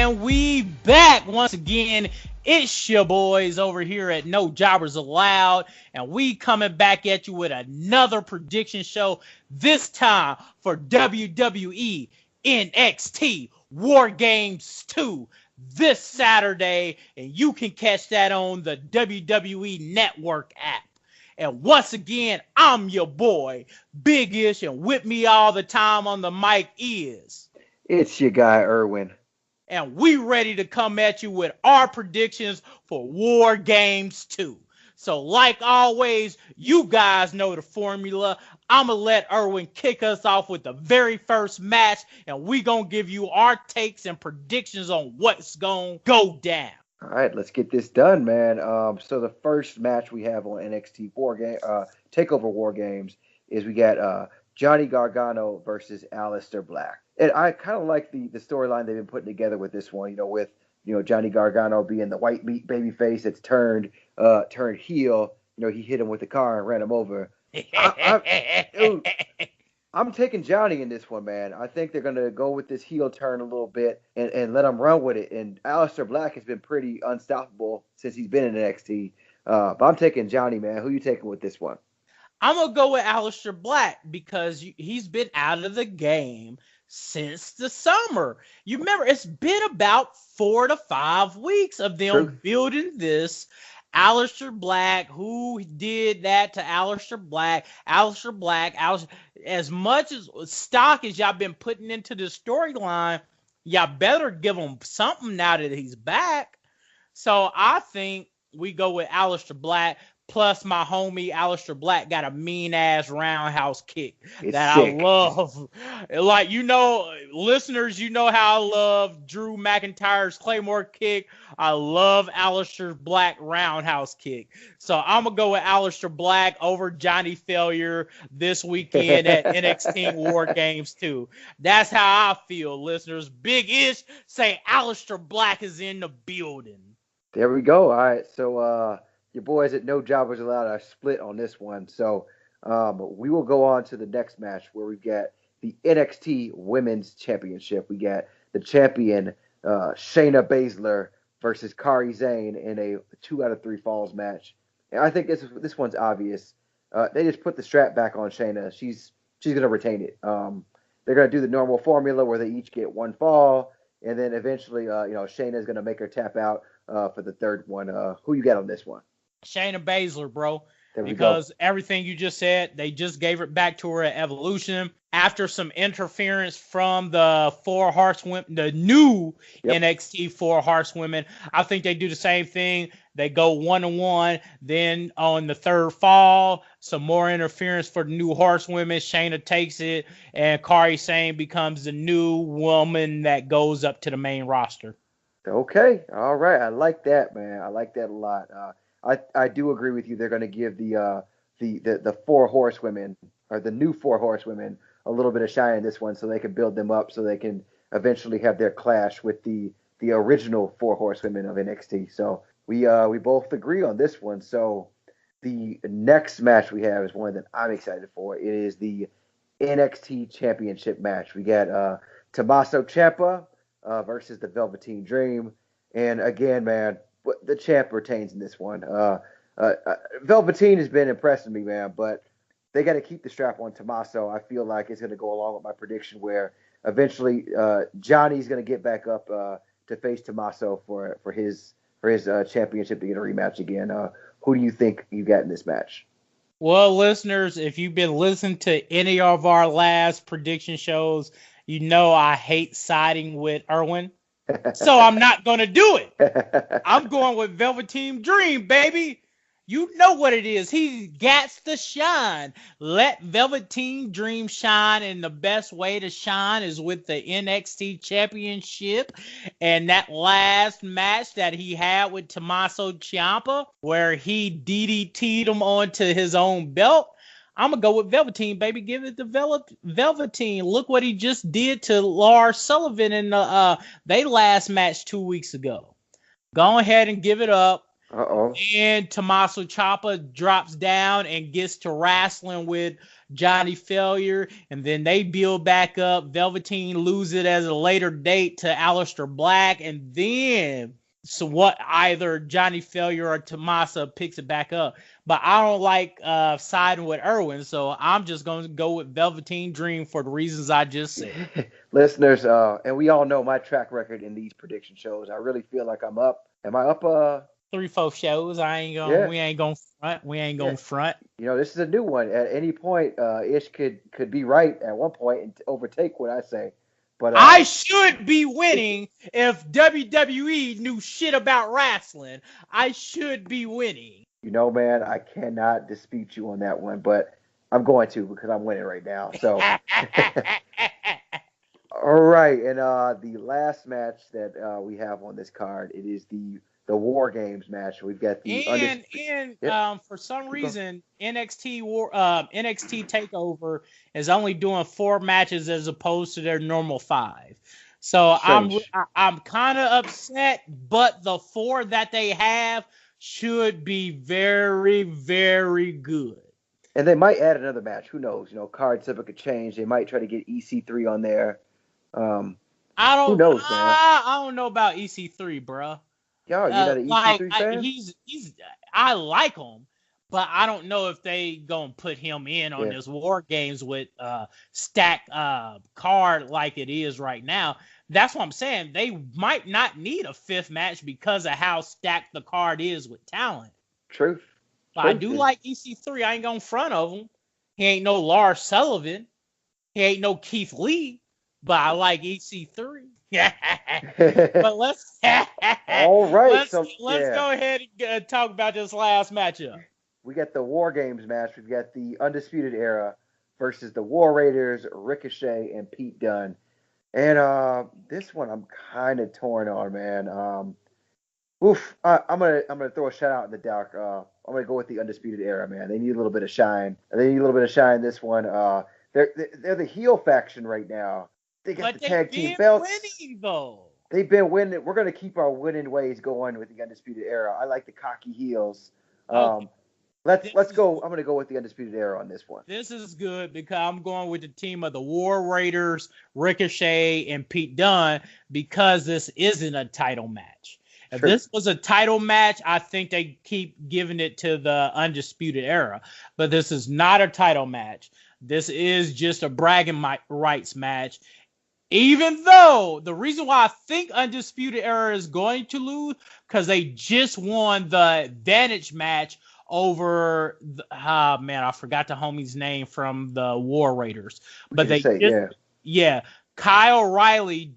And we back once again. It's your boys over here at No Jobbers Allowed, and we coming back at you with another prediction show, this time for WWE NXT War Games 2 this Saturday, and you can catch that on the WWE Network app. And once again, I'm your boy, Big Ish, and with me all the time on the mic is... It's your guy, Erwin. And we ready to come at you with our predictions for War Games 2. So like always, you guys know the formula. I'm going to let Erwin kick us off with the very first match, and we going to give you our takes and predictions on what's going to go down. All right, let's get this done, man. So the first match we have on NXT Takeover War Games is we got Johnny Gargano versus Alistair Black. And I kind of like the storyline they've been putting together with this one, with Johnny Gargano being the white meat babyface that's turned heel. He hit him with the car and ran him over. I'm taking Johnny in this one, man. I think they're going to go with this heel turn a little bit and let him run with it. And Alistair Black has been pretty unstoppable since he's been in NXT. But I'm taking Johnny, man. Who you taking with this one? I'm going to go with Alistair Black because he's been out of the game since the summer. You remember, it's been about 4 to 5 weeks of them building this. Alistair Black, who did that to Alistair Black, as much as stock as y'all been putting into the storyline, y'all better give him something now that he's back. So I think we go with Alistair Black. Plus, my homie Alistair Black got a mean-ass roundhouse kick that sick. I love. Like, listeners, how I love Drew McIntyre's Claymore kick. I love Alistair Black roundhouse kick. So I'm going to go with Alistair Black over Johnny Failure this weekend at NXT War Games 2. That's how I feel, listeners. Big Ish say Alistair Black is in the building. There we go. All right, so... your boys at No Jobbers Allowed are split on this one. So we will go on to the next match where we get the NXT Women's Championship. We get the champion, Shayna Baszler versus Cara Zayn in a 2 out of 3 falls match. And I think this one's obvious. They just put the strap back on Shayna. She's going to retain it. They're going to do the normal formula where they each get 1 fall. And then eventually, Shayna is going to make her tap out for the third one. Who you got on this one? Shayna Baszler, bro. Because everything you just said, they just gave it back to her at Evolution after some interference from the 4 Horsewomen, the new NXT 4 Horsewomen. I think they do the same thing. They go 1-1. Then on the third fall, some more interference for the new Horsewomen. Shayna takes it, and Cara Zayn becomes the new woman that goes up to the main roster. Okay, all right. I like that, man. I like that a lot. I do agree with you. They're going to give the 4 Horsewomen, or the new 4 Horsewomen, a little bit of shine in this one, so they can build them up, so they can eventually have their clash with the original 4 Horsewomen of NXT. So we both agree on this one. So the next match we have is one that I'm excited for. It is the NXT Championship match. We got Tommaso Ciampa versus the Velveteen Dream, and again, man, the champ retains in this one. Velveteen has been impressing me, man, but they got to keep the strap on Tommaso. I feel like it's going to go along with my prediction where eventually Johnny's going to get back up to face Tommaso for his championship to get a rematch again. Who do you think you got in this match? Well, listeners, if you've been listening to any of our last prediction shows, I hate siding with Erwin. So I'm not going to do it. I'm going with Velveteen Dream, baby. You know what it is. He gets to shine. Let Velveteen Dream shine, and the best way to shine is with the NXT Championship. And that last match that he had with Tommaso Ciampa, where he DDT'd him onto his own belt, I'm going to go with Velveteen, baby. Give it to Velveteen. Look what he just did to Lars Sullivan in they last match 2 weeks ago. Go ahead and give it up. Uh-oh. And Tommaso Ciampa drops down and gets to wrestling with Johnny Failure, and then they build back up. Velveteen lose it as a later date to Alistair Black, and then either Johnny Failure or Tommaso picks it back up. But I don't like siding with Erwin, so I'm just going to go with Velveteen Dream for the reasons I just said. Listeners, and we all know my track record in these prediction shows. I really feel like I'm up. Am I up? 3-4 shows. We ain't gonna front. We ain't gonna front. You know, this is a new one. At any point, Ish could be right at one point and overtake what I say. But I should be winning if WWE knew shit about wrestling. I should be winning. You know, man, I cannot dispute you on that one, but I'm going to because I'm winning right now. So, all right, and the last match that we have on this card, it is the War Games match. We've got the for some reason NXT Takeover is only doing 4 matches as opposed to their normal 5. So I'm kind of upset, but the 4 that they have should be very, very good. And they might add another match. Who knows? You know, card typically could change. They might try to get EC3 on there. Who knows, man? I don't know about EC3, bro. Yo, you're not an EC3 fan? I like him, but I don't know if they gonna put him in on this War Games with stacked card like it is right now. That's what I'm saying. They might not need a 5th match because of how stacked the card is with talent. Truth. But I do like EC3. I ain't gonna front of him. He ain't no Lars Sullivan. He ain't no Keith Lee. But I like EC3. But let's all right. Let's go ahead and talk about this last matchup. We got the War Games match. We've got the Undisputed Era versus the War Raiders, Ricochet, and Pete Dunne. And this one I'm kind of torn on, man. I'm gonna throw a shout out in the dark. I'm gonna go with the Undisputed Era, man. They need a little bit of shine. This one. They're the heel faction right now. They got the tag team belts. Winning, though. They've been winning. We're going to keep our winning ways going with the Undisputed Era. I like the cocky heels. Let's go. I'm going to go with the Undisputed Era on this one. This is good because I'm going with the team of the War Raiders, Ricochet, and Pete Dunne because this isn't a title match. If this was a title match, I think they keep giving it to the Undisputed Era. But this is not a title match. This is just a bragging rights match. Even though the reason why I think Undisputed Era is going to lose because they just won the advantage match over I forgot the homie's name from the War Raiders. But Kyle O'Reilly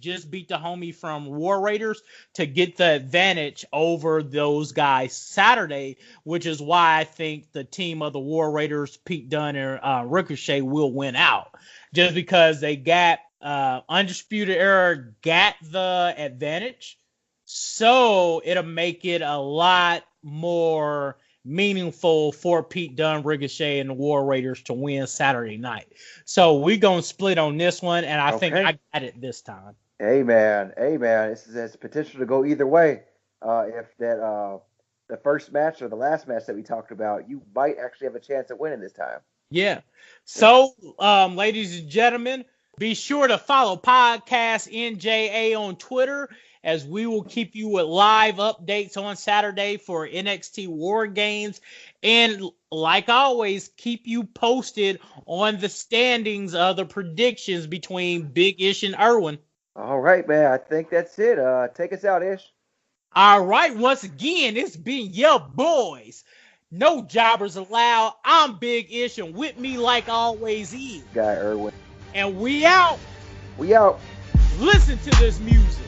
just beat the homie from War Raiders to get the advantage over those guys Saturday, which is why I think the team of the War Raiders, Pete Dunne and Ricochet will win out. Just because they got Undisputed Era got the advantage, so it'll make it a lot more meaningful for Pete Dunne, Ricochet, and the War Raiders to win Saturday night. So we're going to split on this one, and I think I got it this time. Amen. This has potential to go either way. If that the first match or the last match that we talked about, you might actually have a chance at winning this time. Yeah. So, ladies and gentlemen, be sure to follow Podcast NJA on Twitter, as we will keep you with live updates on Saturday for NXT War Games. And like always, keep you posted on the standings of the predictions between Big Ish and Erwin. All right, man. I think that's it. Take us out, Ish. All right. Once again, it's been your boys. No jobbers allowed. I'm Big Ish, and with me, like always, is Guy Erwin. And we out. We out. Listen to this music.